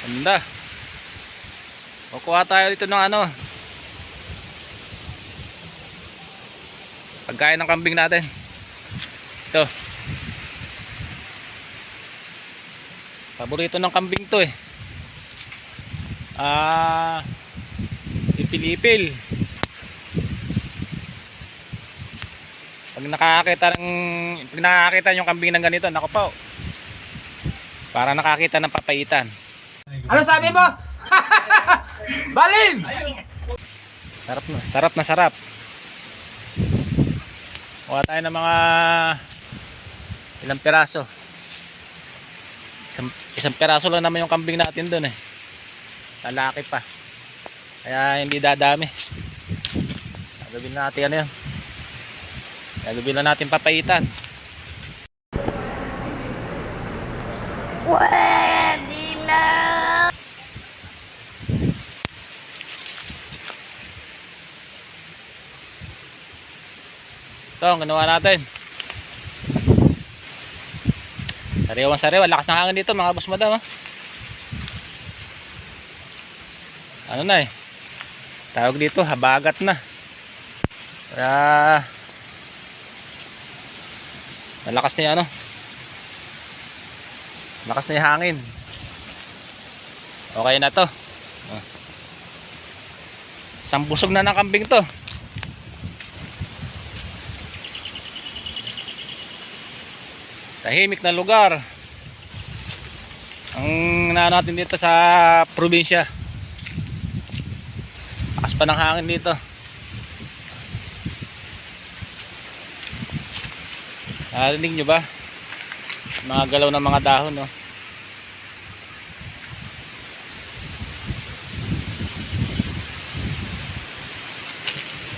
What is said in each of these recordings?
Ganda. Kukuha tayo dito ng ano, pagkain ng kambing natin. Ito. Paborito ng kambing to eh. Ipil-ipil. Pag nakakita yung kambing ng ganito, nako po. Para nakakita ng papaitan. Ano sabi mo? Balin! Sarap na sarap. Kuha tayo ng mga ilang piraso. Isang piraso lang naman yung kambing natin doon eh. Lalaki pa. Kaya hindi dadami. Gagawin natin ano yan. Gagawin lang natin papaitan. Pwede na! Ito ang ginawa natin. Sariwang sariwa. Lakas ng hangin dito mga boss madam. Ano na eh. Tawag dito habagat na. Kaya malakas na yung ano. Lakas na yung hangin. Okay na to. Isang busog na ng kambing to. Tahimik na lugar ang natin dito sa probinsya. Lakas pa ng hangin dito. Narinig nyo ba? Mga galaw ng mga dahon no?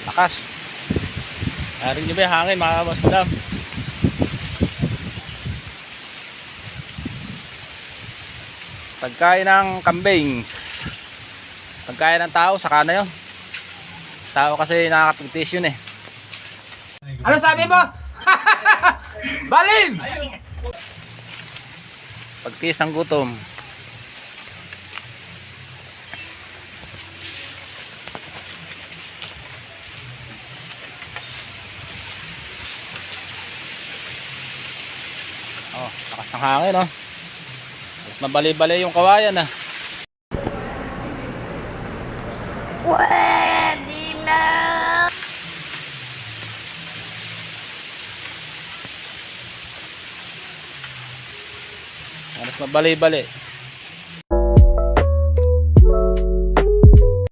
Lakas. Narinig nyo ba yung hangin mga boss madam? Pagkain ng kambings, pagkain ng tao, saka na yun. Tao kasi nakakapigtis yun eh. Ano sabi mo? Balin! Pagtiis ng gutom. Oh, lakas ng hangin oh. Mabali-bali yung kawayan ah. Pwede na! Mas mabali-bali.